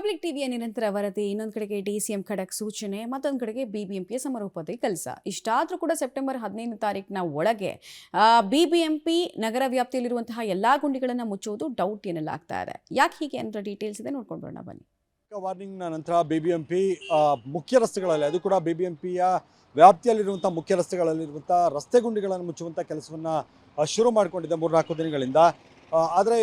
Public ಟಿವಿಯ ನಿರಂತರ ವರದಿ, ಇನ್ನೊಂದು ಕಡೆಗೆ ಡಿಸಿಎಂ ಖಡಕ್ ಸೂಚನೆ, ಮತ್ತೊಂದು ಕಡೆಗೆ ಬಿಬಿಎಂಪಿಯ ಸಮರೋಪಾದಿ ಕೆಲಸ. ಇಷ್ಟಾದರೂ ಕೂಡ ಸೆಪ್ಟೆಂಬರ್ 15ನೇ ತಾರೀಕಿನ ಒಳಗೆ ಬಿಬಿಎಂಪಿ ನಗರ ವ್ಯಾಪ್ತಿಯಲ್ಲಿರುವಂತಹ ಎಲ್ಲಾ ಗುಂಡಿಗಳನ್ನು ಮುಚ್ಚುವುದು ಡೌಟ್ ಎನ್ನಲಾಗ್ತಾ ಇದೆ. ಯಾಕೆ ಹೀಗೆ ಅಂತ ಡೀಟೇಲ್ಸ್ ಇದೆ, ನೋಡ್ಕೊಂಡು ಬರೋಣ ಬನ್ನಿ. ವಾರ್ನಿಂಗ್ ನಂತರ ಬಿಬಿಎಂಪಿ ಮುಖ್ಯ ರಸ್ತೆಗಳಲ್ಲಿ, ಅದು ಕೂಡ ಬಿಬಿಎಂಪಿಯ ವ್ಯಾಪ್ತಿಯಲ್ಲಿರುವಂಥ ಮುಖ್ಯ ರಸ್ತೆಗಳಲ್ಲಿರುವಂಥ ರಸ್ತೆ ಗುಂಡಿಗಳನ್ನು ಮುಚ್ಚುವಂಥ ಕೆಲಸವನ್ನು ಶುರು ಮಾಡಿಕೊಂಡಿದೆ 3-4 ದಿನಗಳಿಂದ. ಆದರೆ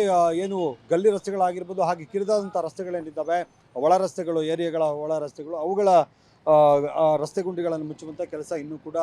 ಏನು ಗಲ್ಲಿ ರಸ್ತೆಗಳಾಗಿರ್ಬೋದು, ಹಾಗೆ ಕಿರಿದಾದಂಥ ರಸ್ತೆಗಳೇನಿದ್ದಾವೆ, ಒಳ ರಸ್ತೆಗಳು, ಏರಿಯಾಗಳ ಒಳ ರಸ್ತೆಗಳು, ಅವುಗಳ ರಸ್ತೆ ಗುಂಡಿಗಳನ್ನು ಮುಚ್ಚುವಂಥ ಕೆಲಸ ಇನ್ನೂ ಕೂಡ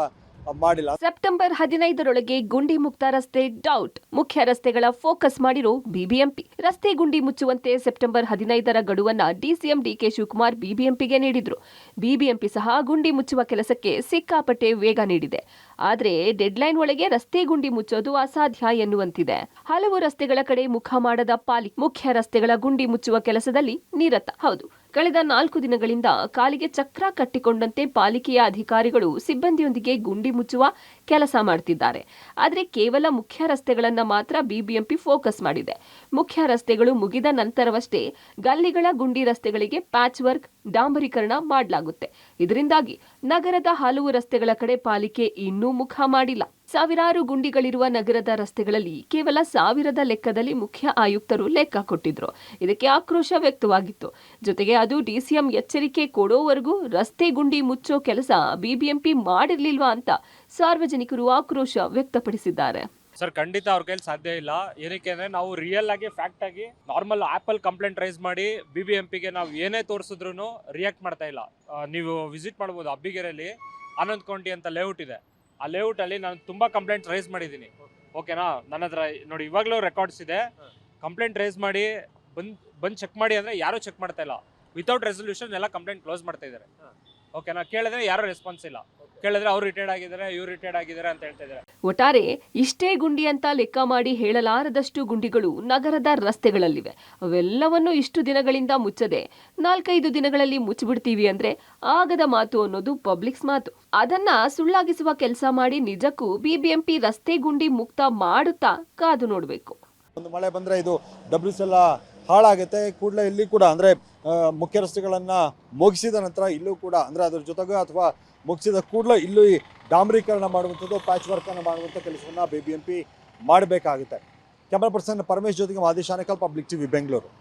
ಮಾಡಿಲ್ಲ. ಸೆಪ್ಟೆಂಬರ್ 15ರೊಳಗೆ ಗುಂಡಿ ಮುಕ್ತ ರಸ್ತೆ ಡೌಟ್. ಮುಖ್ಯ ರಸ್ತೆಗಳ ಫೋಕಸ್ ಮಾಡಿರೋ ಬಿಬಿಎಂಪಿ ರಸ್ತೆ ಗುಂಡಿ ಮುಚ್ಚುವಂತೆ ಸೆಪ್ಟೆಂಬರ್ 15ರ ಗಡುವನ್ನ ಡಿಸಿಎಂ ಡಿಕೆ ಶಿವಕುಮಾರ್ ಬಿಬಿಎಂಪಿಗೆ ನೀಡಿದ್ರು. ಬಿಬಿಎಂಪಿ ಸಹ ಗುಂಡಿ ಮುಚ್ಚುವ ಕೆಲಸಕ್ಕೆ ಸಿಕ್ಕಾಪಟ್ಟೆ ವೇಗ ನೀಡಿದೆ. ಆದ್ರೆ ಡೆಡ್ಲೈನ್ ಒಳಗೆ ರಸ್ತೆ ಗುಂಡಿ ಮುಚ್ಚೋದು ಅಸಾಧ್ಯ ಎನ್ನುವಂತಿದೆ. ಹಲವು ರಸ್ತೆಗಳ ಕಡೆ ಮುಖ ಮಾಡದ ಪಾಲಿಕೆ ಮುಖ್ಯ ರಸ್ತೆಗಳ ಗುಂಡಿ ಮುಚ್ಚುವ ಕೆಲಸದಲ್ಲಿ ನಿರತ. ಹೌದು, ಕಳೆದ 4 ದಿನಗಳಿಂದ ಕಾಲಿಗೆ ಚಕ್ರ ಕಟ್ಟಿಕೊಂಡಂತೆ ಪಾಲಿಕೆಯ ಅಧಿಕಾರಿಗಳು ಸಿಬ್ಬಂದಿಯೊಂದಿಗೆ ಗುಂಡಿ ಮುಚ್ಚುವ ಕೆಲಸ ಮಾಡ್ತಿದ್ದಾರೆ. ಆದರೆ ಕೇವಲ ಮುಖ್ಯ ರಸ್ತೆಗಳನ್ನ ಮಾತ್ರ ಬಿಬಿಎಂಪಿ ಫೋಕಸ್ ಮಾಡಿದೆ. ಮುಖ್ಯ ರಸ್ತೆಗಳು ಮುಗಿದ ನಂತರವಷ್ಟೇ ಗಲ್ಲಿಗಳ ಗುಂಡಿ ರಸ್ತೆಗಳಿಗೆ ಪ್ಯಾಚ್ ವರ್ಕ್, ಡಾಂಬರೀಕರಣ ಮಾಡಲಾಗುತ್ತೆ. ಇದರಿಂದಾಗಿ ನಗರದ ಹಲವು ರಸ್ತೆಗಳ ಕಡೆ ಪಾಲಿಕೆ ಇನ್ನೂ ಮುಖ ಮಾಡಿಲ್ಲ. ಸಾವಿರಾರು ಗುಂಡಿಗಳಿರುವ ನಗರದ ರಸ್ತೆಗಳಲ್ಲಿ ಕೇವಲ 1000ದ ಲೆಕ್ಕದಲ್ಲಿ ಮುಖ್ಯ ಆಯುಕ್ತರು ಲೆಕ್ಕ ಕೊಟ್ಟಿದ್ರು. ಇದಕ್ಕೆ ಆಕ್ರೋಶ ವ್ಯಕ್ತವಾಗಿತ್ತು. ಜೊತೆಗೆ ಅದು ಡಿಸಿಎಂ ಎಚ್ಚರಿಕೆ ಕೊಡೋವರೆಗೂ ರಸ್ತೆ ಗುಂಡಿ ಮುಚ್ಚೋ ಕೆಲಸ ಬಿಬಿಎಂಪಿ ಮಾಡಿರ್ಲಿಲ್ವಾ ಅಂತ ಸಾರ್ವಜನಿಕರು ಆಕ್ರೋಶ ವ್ಯಕ್ತಪಡಿಸಿದ್ದಾರೆ. ಸರ್, ಖಂಡಿತ ಅವ್ರ ಕೈಲಿ ಸಾಧ್ಯ ಇಲ್ಲ. ಏನಕ್ಕೆ ಅಂದ್ರೆ ನಾವು ರಿಯಲ್ ಆಗಿ ಫ್ಯಾಕ್ಟ್ ಆಗಿ ನಾರ್ಮಲ್ ಆಪಲ್ ಕಂಪ್ಲೇಂಟ್ ರೈಸ್ ಮಾಡಿ ಬಿಬಿಎಂಪಿಗೆ ನಾವು ಏನೇ ತೋರಿಸಿದ್ರು ರಿಯಾಕ್ಟ್ ಮಾಡ್ತಾ ಇಲ್ಲ. ನೀವು ವಿಸಿಟ್ ಮಾಡ್ಬೋದು, ಅಬ್ಬಿಗೆರೆಯಲ್ಲಿ ಆನಂದ್ ಕೌಂಟಿ ಅಂತ ಲೇಔಟ್ ಇದೆ. ಆ ಲೇಔಟ್ ಅಲ್ಲಿ ನಾನು ತುಂಬಾ ಕಂಪ್ಲೇಂಟ್ ರೈಸ್ ಮಾಡಿದ್ದೀನಿ. ಓಕೆನಾ, ನನ್ನ ಹತ್ರ ನೋಡಿ ಇವಾಗಲೂ ರೆಕಾರ್ಡ್ಸ್ ಇದೆ. ಕಂಪ್ಲೇಂಟ್ ರೈಸ್ ಮಾಡಿ ಬಂದು ಚೆಕ್ ಮಾಡಿ ಅಂದ್ರೆ ಯಾರು ಚೆಕ್ ಮಾಡ್ತಾ ಇಲ್ಲ. ವಿತೌಟ್ ರೆಸೊಲ್ಯೂಷನ್ ಎಲ್ಲ ಕಂಪ್ಲೇಂಟ್ ಕ್ಲೋಸ್ ಮಾಡ್ತಾ ಇದ್ದಾರೆ. ಓಕೆನಾ, ಕೇಳಿದ್ರೆ ಯಾರು ರೆಸ್ಪಾನ್ಸ್ ಇಲ್ಲ. ಕೇಳಿದ್ರೆ ಅವ್ರು ರಿಟೈರ್ಡ್ ಆಗಿದ್ದಾರೆ, ಇವ್ರು ರಿಟೈರ್ಡ್ ಆಗಿದ್ದಾರೆ ಅಂತ ಹೇಳ್ತಾ ಇದ್ದಾರೆ. ಒಟ್ಟಾರೆ ಇಷ್ಟೇ ಗುಂಡಿ ಅಂತ ಲೆಕ್ಕ ಮಾಡಿ ಹೇಳಲಾರದಷ್ಟು ಗುಂಡಿಗಳು ನಗರದ ರಸ್ತೆಗಳಲ್ಲಿವೆ. ಅವೆಲ್ಲವನ್ನು ಇಷ್ಟು ದಿನಗಳಿಂದ ಮುಚ್ಚದೆ 4-5 ದಿನಗಳಲ್ಲಿ ಮುಚ್ಚಿಬಿಡ್ತೀವಿ ಅಂದ್ರೆ ಆಗದ ಮಾತು ಅನ್ನೋದು ಪಬ್ಲಿಕ್ಸ್ ಮಾತು. ಅದನ್ನ ಸುಳ್ಳಾಗಿಸುವ ಕೆಲಸ ಮಾಡಿ ನಿಜಕ್ಕೂ ಬಿಬಿಎಂಪಿ ರಸ್ತೆ ಗುಂಡಿ ಮುಕ್ತ ಮಾಡುತ್ತಾ ಕಾದು ನೋಡಬೇಕು. ಒಂದು ಮಳೆ ಬಂದರೆ ಇದು ಡಬ್ಲ್ಯೂಸ್ ಎಲ್ಲ ಹಾಳಾಗುತ್ತೆ. ಕೂಡಲೇ ಇಲ್ಲಿ ಕೂಡ ಅಂದರೆ ಮುಖ್ಯ ರಸ್ತೆಗಳನ್ನು ಮುಗಿಸಿದ ನಂತರ ಇಲ್ಲೂ ಕೂಡ ಅಂದರೆ ಅದ್ರ ಜೊತೆಗೆ ಅಥವಾ ಮುಗಿಸಿದ ಕೂಡಲೇ ಇಲ್ಲೂ ಡಾಂಬರೀಕರಣ ಮಾಡುವಂಥದ್ದು, ಪ್ಯಾಚ್ ವರ್ಕನ್ನು ಮಾಡುವಂಥ ಕೆಲಸವನ್ನು ಬಿಬಿಎಂಪಿ ಮಾಡಬೇಕಾಗುತ್ತೆ. ಕ್ಯಾಮರಾ ಪರ್ಸನ್ ಪರಮೇಶ್ ಜೊತೆಗೆ ಮಾದೇಶ್ ಆನೇಕಲ್, ಪಬ್ಲಿಕ್ ಟಿವಿ, ಬೆಂಗಳೂರು.